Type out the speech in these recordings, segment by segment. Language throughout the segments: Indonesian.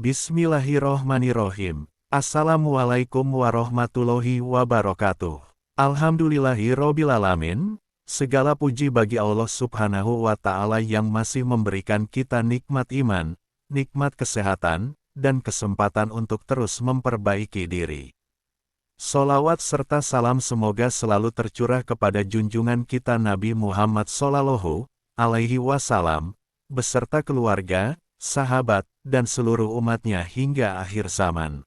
Bismillahirrohmanirrohim. Assalamualaikum warahmatullahi wabarakatuh. Alhamdulillahirrohbilalamin. Segala puji bagi Allah Subhanahu wa Ta'ala yang masih memberikan kita nikmat iman, nikmat kesehatan, dan kesempatan untuk terus memperbaiki diri. Sholawat serta salam semoga selalu tercurah kepada junjungan kita Nabi Muhammad Shallallahu Alaihi Wasallam, beserta keluarga, sahabat, dan seluruh umatnya hingga akhir zaman.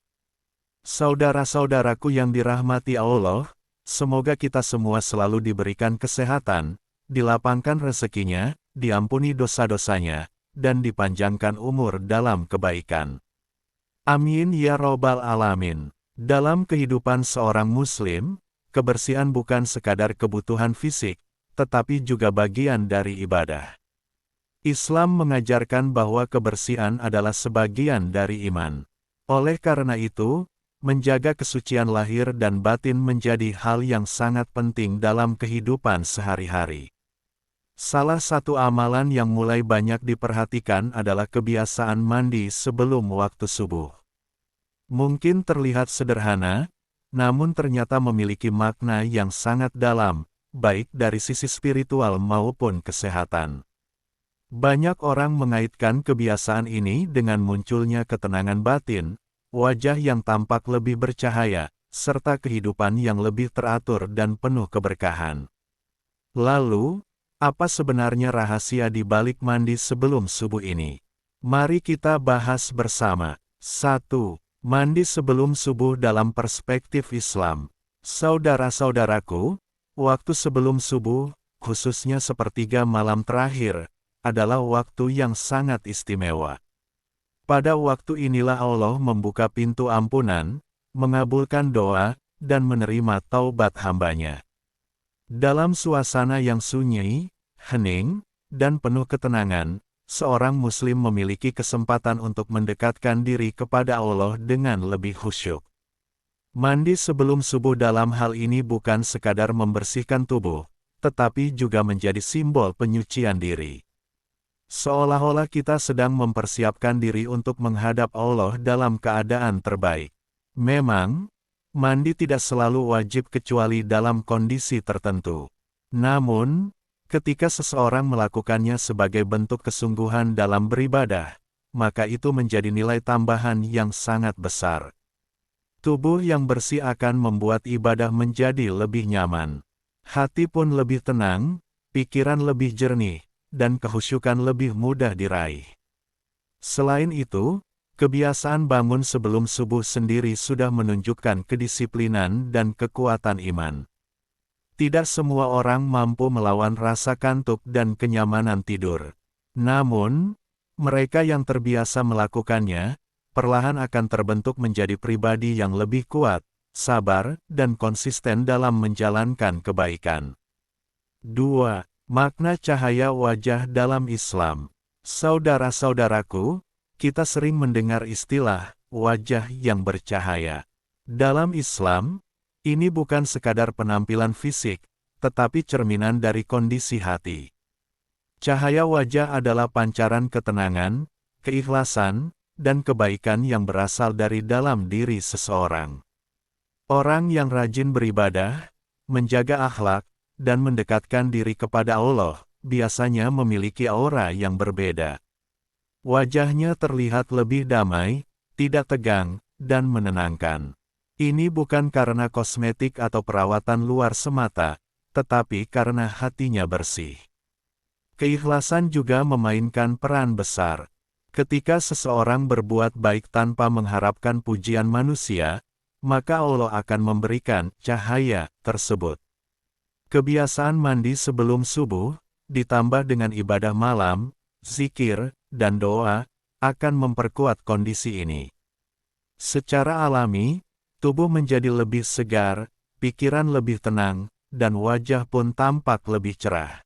Saudara-saudaraku yang dirahmati Allah, semoga kita semua selalu diberikan kesehatan, dilapangkan rezekinya, diampuni dosa-dosanya, dan dipanjangkan umur dalam kebaikan. Amin ya Robbal Alamin. Dalam kehidupan seorang Muslim, kebersihan bukan sekadar kebutuhan fisik, tetapi juga bagian dari ibadah. Islam mengajarkan bahwa kebersihan adalah sebagian dari iman. Oleh karena itu, menjaga kesucian lahir dan batin menjadi hal yang sangat penting dalam kehidupan sehari-hari. Salah satu amalan yang mulai banyak diperhatikan adalah kebiasaan mandi sebelum waktu subuh. Mungkin terlihat sederhana, namun ternyata memiliki makna yang sangat dalam, baik dari sisi spiritual maupun kesehatan. Banyak orang mengaitkan kebiasaan ini dengan munculnya ketenangan batin, wajah yang tampak lebih bercahaya, serta kehidupan yang lebih teratur dan penuh keberkahan. Lalu, apa sebenarnya rahasia di balik mandi sebelum subuh ini? Mari kita bahas bersama. 1. Mandi sebelum subuh dalam perspektif Islam. Saudara-saudaraku, waktu sebelum subuh, khususnya sepertiga malam terakhir, adalah waktu yang sangat istimewa. Pada waktu inilah Allah membuka pintu ampunan, mengabulkan doa, dan menerima taubat hambanya. Dalam suasana yang sunyi, hening, dan penuh ketenangan, seorang Muslim memiliki kesempatan untuk mendekatkan diri kepada Allah dengan lebih khusyuk. Mandi sebelum subuh dalam hal ini bukan sekadar membersihkan tubuh, tetapi juga menjadi simbol penyucian diri. Seolah-olah kita sedang mempersiapkan diri untuk menghadap Allah dalam keadaan terbaik. Memang, mandi tidak selalu wajib kecuali dalam kondisi tertentu. Namun, ketika seseorang melakukannya sebagai bentuk kesungguhan dalam beribadah, maka itu menjadi nilai tambahan yang sangat besar. Tubuh yang bersih akan membuat ibadah menjadi lebih nyaman. Hati pun lebih tenang, pikiran lebih jernih, dan kehusyukan lebih mudah diraih. Selain itu, kebiasaan bangun sebelum subuh sendiri sudah menunjukkan kedisiplinan dan kekuatan iman. Tidak semua orang mampu melawan rasa kantuk dan kenyamanan tidur. Namun, mereka yang terbiasa melakukannya, perlahan akan terbentuk menjadi pribadi yang lebih kuat, sabar, dan konsisten dalam menjalankan kebaikan. 2. Makna cahaya wajah dalam Islam. Saudara-saudaraku, kita sering mendengar istilah wajah yang bercahaya. Dalam Islam, ini bukan sekadar penampilan fisik, tetapi cerminan dari kondisi hati. Cahaya wajah adalah pancaran ketenangan, keikhlasan, dan kebaikan yang berasal dari dalam diri seseorang. Orang yang rajin beribadah, menjaga akhlak, dan mendekatkan diri kepada Allah, biasanya memiliki aura yang berbeda. Wajahnya terlihat lebih damai, tidak tegang, dan menenangkan. Ini bukan karena kosmetik atau perawatan luar semata, tetapi karena hatinya bersih. Keikhlasan juga memainkan peran besar. Ketika seseorang berbuat baik tanpa mengharapkan pujian manusia, maka Allah akan memberikan cahaya tersebut. Kebiasaan mandi sebelum subuh, ditambah dengan ibadah malam, zikir, dan doa, akan memperkuat kondisi ini. Secara alami, tubuh menjadi lebih segar, pikiran lebih tenang, dan wajah pun tampak lebih cerah.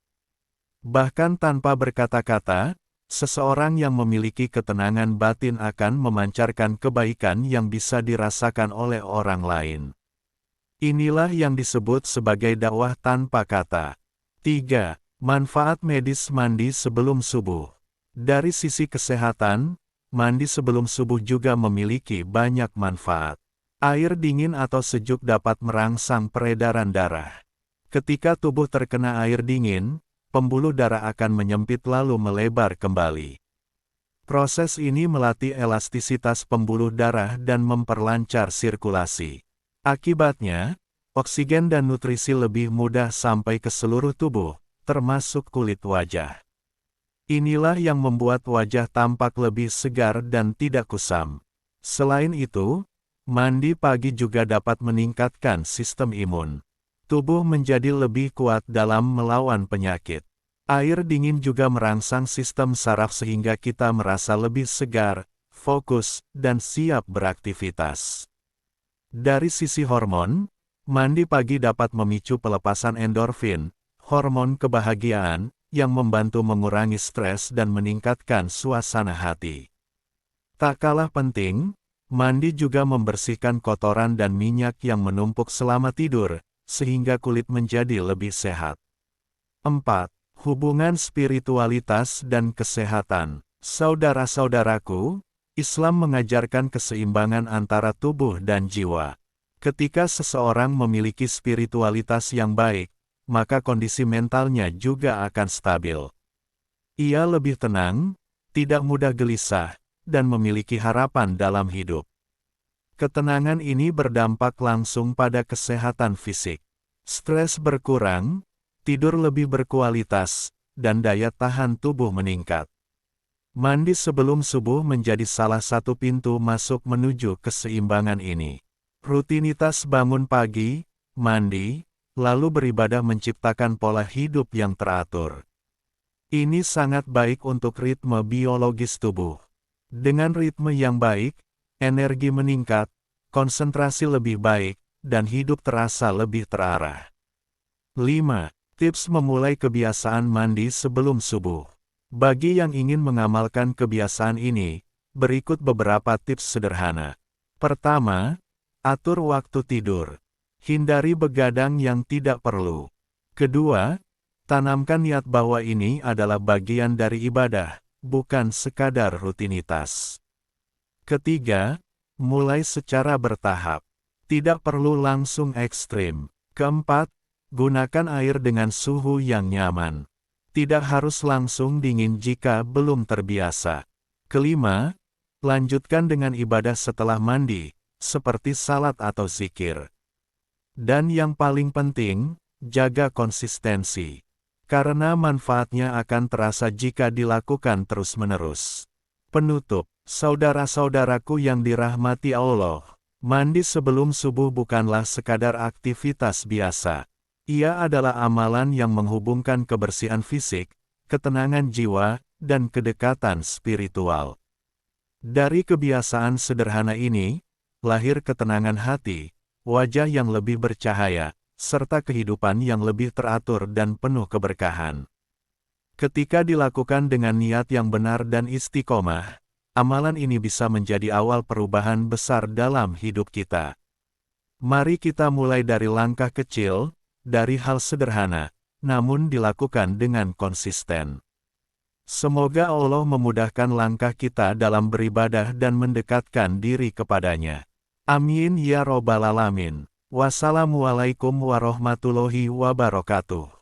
Bahkan tanpa berkata-kata, seseorang yang memiliki ketenangan batin akan memancarkan kebaikan yang bisa dirasakan oleh orang lain. Inilah yang disebut sebagai dakwah tanpa kata. 3. Manfaat medis mandi sebelum subuh. Dari sisi kesehatan, mandi sebelum subuh juga memiliki banyak manfaat. Air dingin atau sejuk dapat merangsang peredaran darah. Ketika tubuh terkena air dingin, pembuluh darah akan menyempit lalu melebar kembali. Proses ini melatih elastisitas pembuluh darah dan memperlancar sirkulasi. Akibatnya, oksigen dan nutrisi lebih mudah sampai ke seluruh tubuh, termasuk kulit wajah. Inilah yang membuat wajah tampak lebih segar dan tidak kusam. Selain itu, mandi pagi juga dapat meningkatkan sistem imun. Tubuh menjadi lebih kuat dalam melawan penyakit. Air dingin juga merangsang sistem saraf sehingga kita merasa lebih segar, fokus, dan siap beraktivitas. Dari sisi hormon, mandi pagi dapat memicu pelepasan endorfin, hormon kebahagiaan, yang membantu mengurangi stres dan meningkatkan suasana hati. Tak kalah penting, mandi juga membersihkan kotoran dan minyak yang menumpuk selama tidur, sehingga kulit menjadi lebih sehat. 4. Hubungan spiritualitas dan kesehatan. Saudara-saudaraku, Islam mengajarkan keseimbangan antara tubuh dan jiwa. Ketika seseorang memiliki spiritualitas yang baik, maka kondisi mentalnya juga akan stabil. Ia lebih tenang, tidak mudah gelisah, dan memiliki harapan dalam hidup. Ketenangan ini berdampak langsung pada kesehatan fisik. Stres berkurang, tidur lebih berkualitas, dan daya tahan tubuh meningkat. Mandi sebelum subuh menjadi salah satu pintu masuk menuju keseimbangan ini. Rutinitas bangun pagi, mandi, lalu beribadah menciptakan pola hidup yang teratur. Ini sangat baik untuk ritme biologis tubuh. Dengan ritme yang baik, energi meningkat, konsentrasi lebih baik, dan hidup terasa lebih terarah. 5. Tips memulai kebiasaan mandi sebelum subuh. Bagi yang ingin mengamalkan kebiasaan ini, berikut beberapa tips sederhana. Pertama, atur waktu tidur. Hindari begadang yang tidak perlu. Kedua, tanamkan niat bahwa ini adalah bagian dari ibadah, bukan sekadar rutinitas. Ketiga, mulai secara bertahap. Tidak perlu langsung ekstrim. Keempat, gunakan air dengan suhu yang nyaman. Tidak harus langsung dingin jika belum terbiasa. Kelima, lanjutkan dengan ibadah setelah mandi, seperti salat atau zikir. Dan yang paling penting, jaga konsistensi. Karena manfaatnya akan terasa jika dilakukan terus-menerus. Penutup, saudara-saudaraku yang dirahmati Allah, mandi sebelum subuh bukanlah sekadar aktivitas biasa. Ia adalah amalan yang menghubungkan kebersihan fisik, ketenangan jiwa, dan kedekatan spiritual. Dari kebiasaan sederhana ini, lahir ketenangan hati, wajah yang lebih bercahaya, serta kehidupan yang lebih teratur dan penuh keberkahan. Ketika dilakukan dengan niat yang benar dan istiqomah, amalan ini bisa menjadi awal perubahan besar dalam hidup kita. Mari kita mulai dari langkah kecil, dari hal sederhana, namun dilakukan dengan konsisten. Semoga Allah memudahkan langkah kita dalam beribadah dan mendekatkan diri kepadanya. Amin ya robbal alamin. Wassalamualaikum warahmatullahi wabarakatuh.